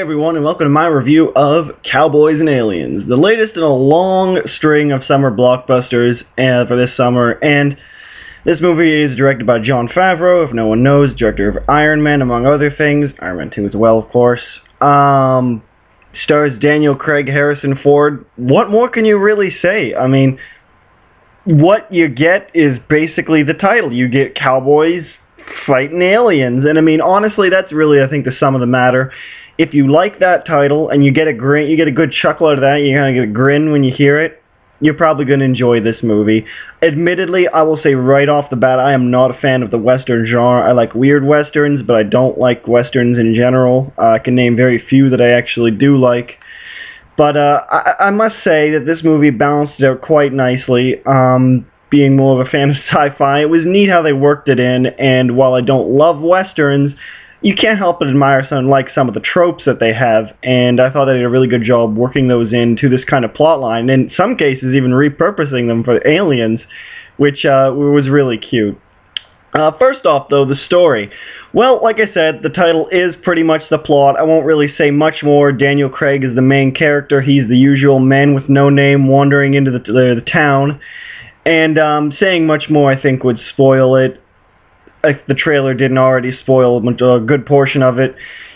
everyone, and welcome to my review of Cowboys and Aliens, the latest in a long string of summer blockbusters for this summer. And this movie is directed by Jon Favreau, if no one knows, director of Iron Man, among other things. Iron Man 2 as well, of course. Stars Daniel Craig, Harrison Ford. What more can you really say? I mean, what you get is basically the title. You get cowboys fighting aliens, and I mean, honestly, that's really, I think, the sum of the matter. If you like that title and you get a grin, you get a good chuckle out of that, you kind of get a grin when you hear it, you're probably going to enjoy this movie. Admittedly, I will say right off the bat, I am not a fan of the Western genre. I like weird Westerns, but I don't like Westerns in general. I can name very few that I actually do like. But I must say that this movie balanced it out quite nicely. Being more of a fan of sci-fi, it was neat how they worked it in, and while I don't love Westerns, you can't help but admire some of the tropes that they have, and I thought they did a really good job working those into this kind of plot line, and in some cases even repurposing them for aliens, which was really cute. First off, though, the story. Well, like I said, the title is pretty much the plot. I won't really say much more. Daniel Craig is the main character. He's the usual man with no name wandering into the town, and saying much more, I think, would spoil it. If the trailer didn't already spoil a good portion of it.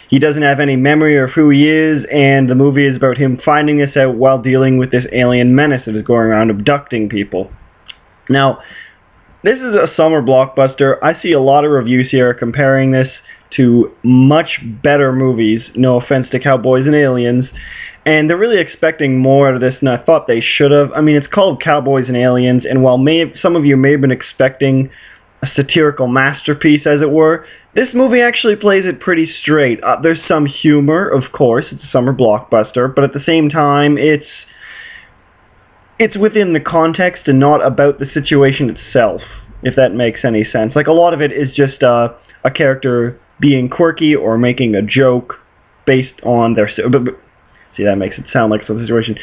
He doesn't have any memory of who he is, and the movie is about him finding this out while dealing with this alien menace that is going around abducting people. Now, this is a summer blockbuster. I see a lot of reviews here comparing this to much better movies, no offense to Cowboys and Aliens, and they're really expecting more out of this than I thought they should have. I mean, it's called Cowboys and Aliens, and while some of you may have been expecting a satirical masterpiece, as it were, this movie actually plays it pretty straight. There's some humor, of course. It's a summer blockbuster, but at the same time, it's within the context and not about the situation itself, if that makes any sense. Like, a lot of it is just a character being quirky or making a joke based on their... See, that makes it sound like some situation.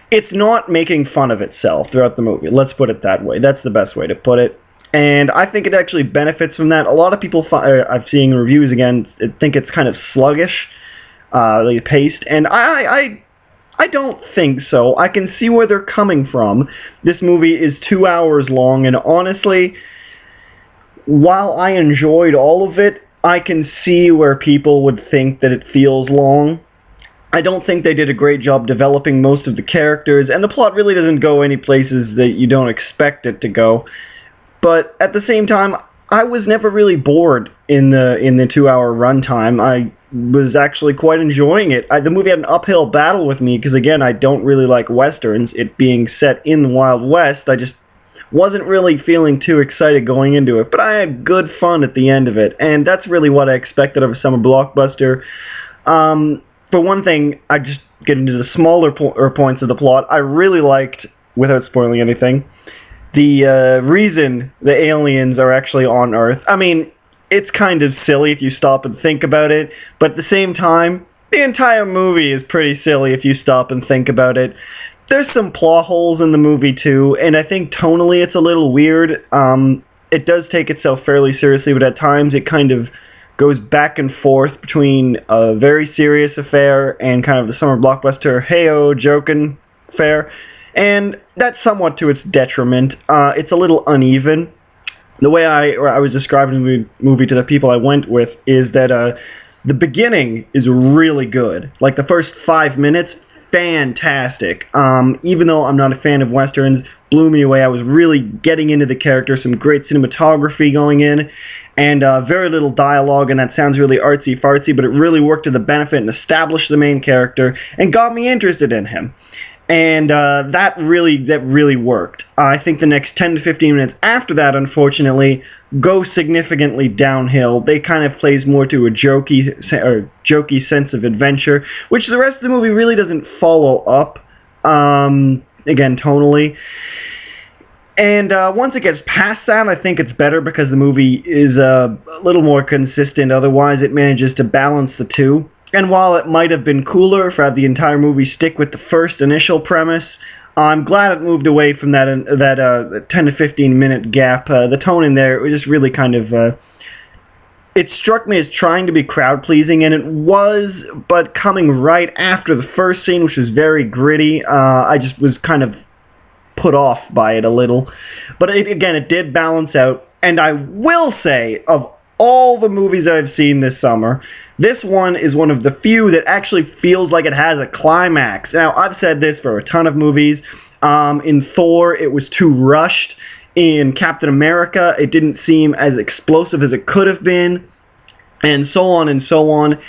It's not making fun of itself throughout the movie. Let's put it that way. That's the best way to put it. And I think it actually benefits from that. A lot of people, I've seen reviews again, think it's kind of sluggish, paced, and I don't think so. I can see where they're coming from. This movie is 2 hours long, and honestly, while I enjoyed all of it, I can see where people would think that it feels long. I don't think they did a great job developing most of the characters, and the plot really doesn't go any places that you don't expect it to go. But at the same time, I was never really bored in the 2 hour runtime. I was actually quite enjoying it. The movie had an uphill battle with me because, again, I don't really like Westerns. It being set in the Wild West, I just wasn't really feeling too excited going into it. But I had good fun at the end of it, and that's really what I expected of a summer blockbuster. For one thing, I just get into the smaller points of the plot. I really liked, without spoiling anything, the reason the aliens are actually on Earth. I mean, it's kind of silly if you stop and think about it, but at the same time, the entire movie is pretty silly if you stop and think about it. There's some plot holes in the movie too, and I think tonally it's a little weird. It does take itself fairly seriously, but at times it kind of goes back and forth between a very serious affair and kind of the summer blockbuster, hey-oh, joking affair. And that's somewhat to its detriment. It's a little uneven. The way I was describing the movie to the people I went with is that the beginning is really good. Like, the first 5 minutes, fantastic. Even though I'm not a fan of Westerns, blew me away. I was really getting into the character, some great cinematography going in, and very little dialogue, and that sounds really artsy-fartsy, but it really worked to the benefit and established the main character and got me interested in him. And that really worked. I think the next 10 to 15 minutes after that, unfortunately, go significantly downhill. They kind of plays more to a jokey sense of adventure, which the rest of the movie really doesn't follow up, again, tonally. And once it gets past that, I think it's better because the movie is a little more consistent. Otherwise, it manages to balance the two. And while it might have been cooler for the entire movie stick with the first initial premise, I'm glad it moved away from that 10 to 15 minute gap. The tone in there was just really kind of it struck me as trying to be crowd-pleasing, and it was, but coming right after the first scene, which was very gritty, I just was kind of put off by it a little. But again, it did balance out, and I will say, of all the movies I've seen this summer, this one is one of the few that actually feels like it has a climax. Now, I've said this for a ton of movies. In Thor, it was too rushed. In Captain America, it didn't seem as explosive as it could have been, and so on and so on.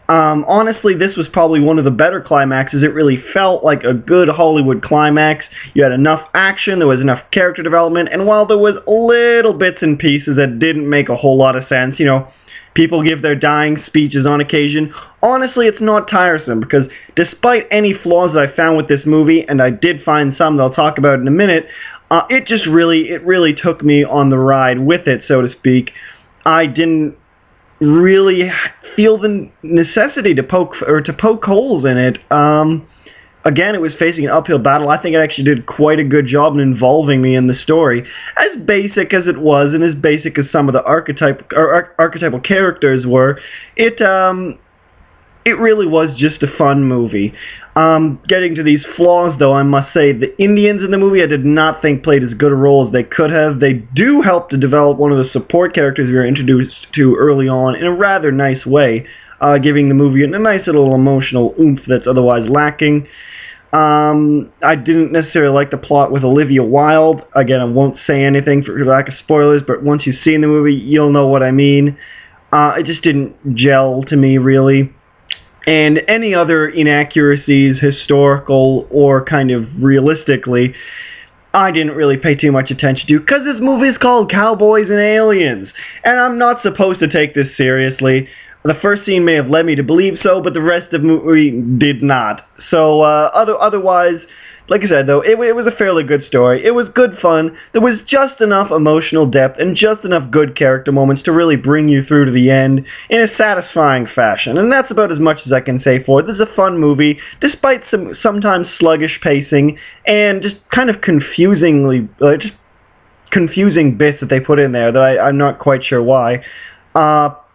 Honestly, this was probably one of the better climaxes. It really felt like a good Hollywood climax. You had enough action, there was enough character development, and while there was little bits and pieces that didn't make a whole lot of sense, you know, people give their dying speeches on occasion, honestly, it's not tiresome, because despite any flaws that I found with this movie, and I did find some that I'll talk about in a minute, it really took me on the ride with it, so to speak. I didn't really feel the necessity to poke holes in it. Again, it was facing an uphill battle. I think it actually did quite a good job in involving me in the story. As basic as it was, and as basic as some of the archetypal characters were, it really was just a fun movie. Getting to these flaws, though, I must say, the Indians in the movie I did not think played as good a role as they could have. They do help to develop one of the support characters we were introduced to early on in a rather nice way, giving the movie a nice little emotional oomph that's otherwise lacking. I didn't necessarily like the plot with Olivia Wilde. Again, I won't say anything for lack of spoilers, but once you've seen the movie, you'll know what I mean. It just didn't gel to me, really. And any other inaccuracies, historical or kind of realistically, I didn't really pay too much attention to, because this movie is called Cowboys and Aliens, and I'm not supposed to take this seriously. The first scene may have led me to believe so, but the rest of the movie did not. So, otherwise, like I said, though, it was a fairly good story. It was good fun. There was just enough emotional depth and just enough good character moments to really bring you through to the end in a satisfying fashion. And that's about as much as I can say for it. This is a fun movie, despite some sometimes sluggish pacing and just kind of confusing bits that they put in there that I'm not quite sure why.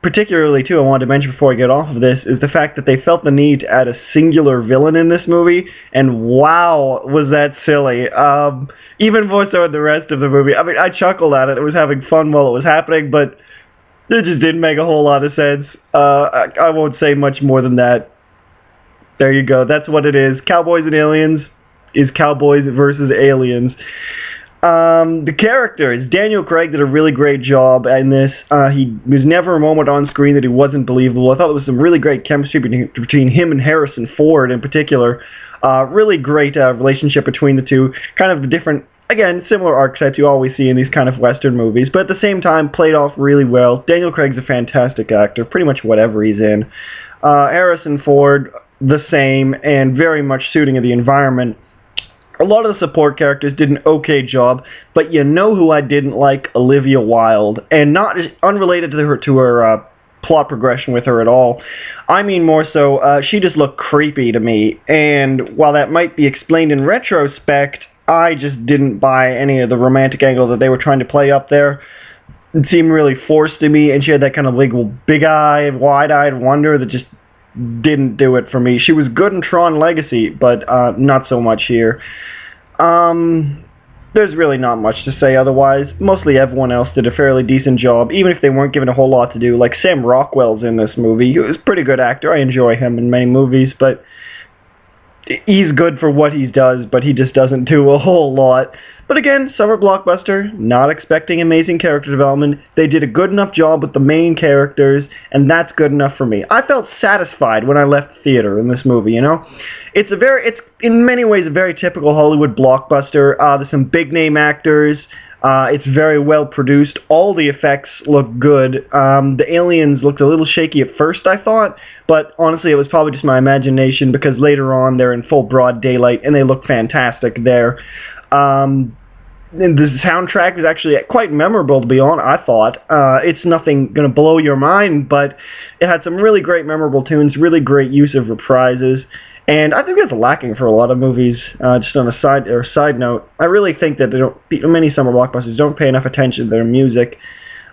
Particularly, too, I wanted to mention before I get off of this, is the fact that they felt the need to add a singular villain in this movie, and wow, was that silly. Even more so in the rest of the movie. I mean, I chuckled at it. I was having fun while it was happening, but it just didn't make a whole lot of sense. I won't say much more than that. There you go. That's what it is. Cowboys and Aliens is Cowboys versus Aliens. The characters, Daniel Craig did a really great job in this. He was never a moment on screen that he wasn't believable. I thought there was some really great chemistry between him and Harrison Ford in particular. Really great relationship between the two. Kind of the different, again, similar archetypes you always see in these kind of Western movies, but at the same time played off really well. Daniel Craig's a fantastic actor, pretty much whatever he's in. Harrison Ford, the same, and very much suiting of the environment. A lot of the support characters did an okay job, but you know who I didn't like? Olivia Wilde, and not unrelated to her plot progression with her at all. I mean more so, she just looked creepy to me, and while that might be explained in retrospect, I just didn't buy any of the romantic angle that they were trying to play up there. It seemed really forced to me, and she had that kind of like big-eyed, wide-eyed wonder that just didn't do it for me. She was good in Tron Legacy, but not so much here. There's really not much to say otherwise. Mostly everyone else did a fairly decent job, even if they weren't given a whole lot to do. Like Sam Rockwell's in this movie. He was a pretty good actor. I enjoy him in many movies, but he's good for what he does, but he just doesn't do a whole lot. But again, summer blockbuster, not expecting amazing character development. They did a good enough job with the main characters, and that's good enough for me. I felt satisfied when I left the theater in this movie, you know? It's in many ways a very typical Hollywood blockbuster. There's some big-name actors. It's very well produced. All the effects look good. The aliens looked a little shaky at first, I thought, but honestly it was probably just my imagination, because later on they're in full broad daylight and they look fantastic there. And the soundtrack is actually quite memorable, to be honest, I thought. It's nothing going to blow your mind, but it had some really great memorable tunes, really great use of reprises, and I think that's lacking for a lot of movies. Just on a side note, I really think that many summer blockbusters don't pay enough attention to their music.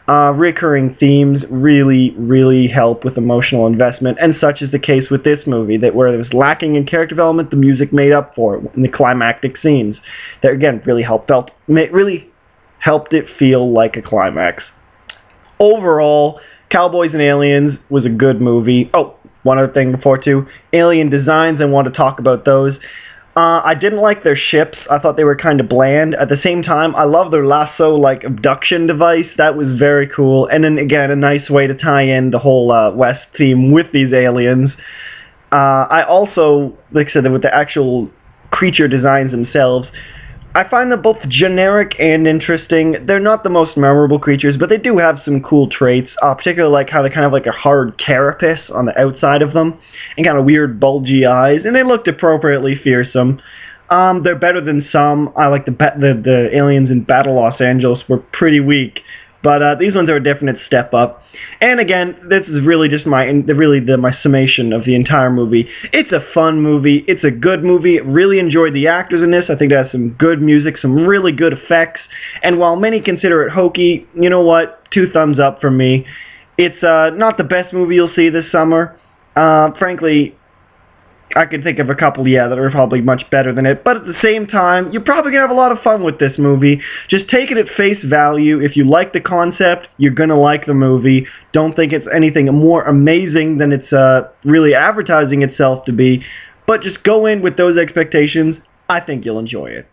Recurring themes really help with emotional investment, and such is the case with this movie, that where it was lacking in character development, the music made up for it in the climactic scenes. That, again, really helped it feel like a climax. Overall, Cowboys and Aliens was a good movie. Oh, one other thing before, too. Alien designs, I want to talk about those. I didn't like their ships. I thought they were kind of bland. At the same time, I love their lasso-like abduction device. That was very cool. And then, again, a nice way to tie in the whole West theme with these aliens. I also, like I said, with the actual creature designs themselves, I find them both generic and interesting. They're not the most memorable creatures, but they do have some cool traits, particularly like how they kind of like a hard carapace on the outside of them, and kind of weird bulgy eyes, and they looked appropriately fearsome. They're better than some. I like the aliens in Battle Los Angeles were pretty weak, but these ones are a definite step up. And again, this is really just my summation of the entire movie. It's a fun movie. It's a good movie. Really enjoyed the actors in this. I think it has some good music, some really good effects. And while many consider it hokey, you know what? 2 thumbs up from me. It's not the best movie you'll see this summer. Frankly, I can think of a couple, that are probably much better than it. But at the same time, you're probably going to have a lot of fun with this movie. Just take it at face value. If you like the concept, you're going to like the movie. Don't think it's anything more amazing than it's really advertising itself to be. But just go in with those expectations. I think you'll enjoy it.